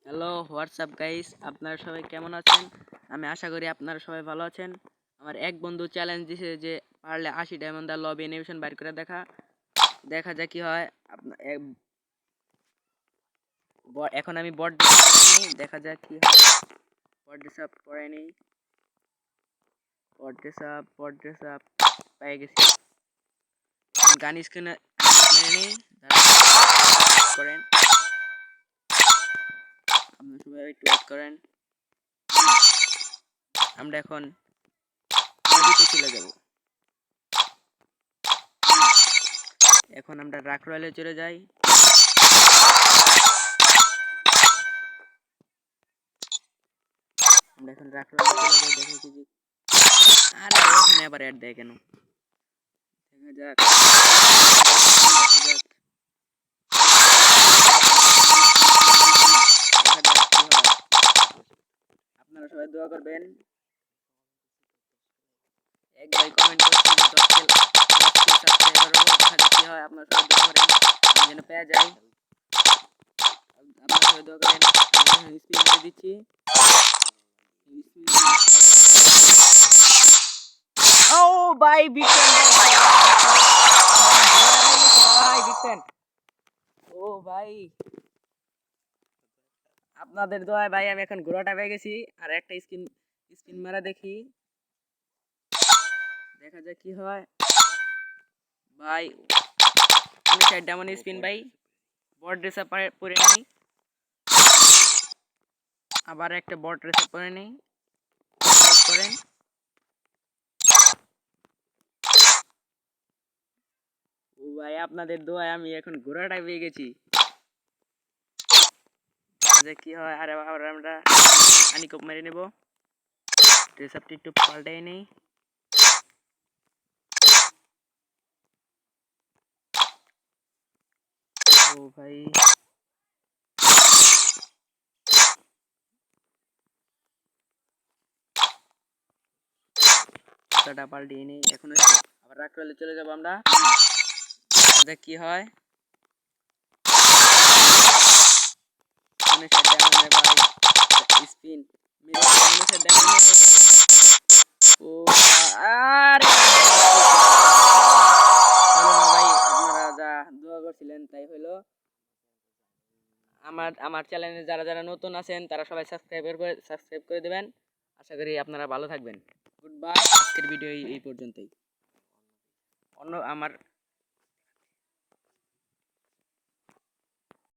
Hello WhatsApp guys, আপনারা সবাই কেমন আছেন? আমি আশা করি আপনারা সবাই ভালো আছেন। আমার এক বন্ধু চ্যালেঞ্জ দিছে যে পারলে 80 ডায়মন্ড দা লবি অ্যানিমেশন বাইর করে দেখা যাক কি হয়। এখন আমি বট ডিসাপ দেখা যাক কি হয়। বট ডিসাপ করে নেই, বট ডিসাপ পেয়ে গেছি। গান স্ক্রিনে মেরে নেই, করেন আপনারা সবাই একটু ওয়েট করেন। আমরা এখন নদীতে চলে যাব। এখন আমরা রাক রয়েলে চলে যাই। আমরা এখন রাক রয়েলে চলে যাই, দেখে কি আরে ওখানে আবার অ্যাড দেয় কেন? দেখা যাক, আপনারা সবাই দোয়া করবেন। এক ভাই কমেন্ট করছে যে 10 কিল সাবস্ক্রাইবার হবো, দেখা যাক কি হয়। আপনারা সবাই দোয়া করেন আমি যেন পেয়ে যাই। আপনারা সবাই দোয়া করেন। আমি স্পিন মেরে দিচ্ছি। ও ভাই বিটেন, ভাই বিটেন, ও ভাই আপনাদের দোয়ায় ভাই আমি এখন ঘোড়াটা পেয়ে গেছি। আর একটা স্পিন মারা দেখি, দেখা যাক কি হয়। ভাই 19 ডায়মন্ড স্পিন ভাই, বট ড্রেস আপ পরে নেই, আবার একটা বট ড্রেস আপ পরে নেই করেন। ও ভাই আপনাদের দোয়ায় আমি এখন ঘোড়াটা পেয়ে গেছি, কি হয়। আর আবার আমরা আনিকপ মেরে নেব, ড্রেস আপটি একটু পাল্টাই নেই। ও ভাই পাল্টিয়ে নেই। এখন আবার রাখ রইলে চলে যাবো আমরা, দেখা কি হয়। স্পিন ও আরে ভাই, আপনারা যা দোয়া করছিলেন তাই হলো। আমার চ্যানেলে যারা যারা নতুন আছেন তারা সবাই সাবস্ক্রাইব করে দেবেন। আশা করি আপনারা ভালো থাকবেন। Good bye. আজকের ভিডিও এই পর্যন্তই। অন্য আমার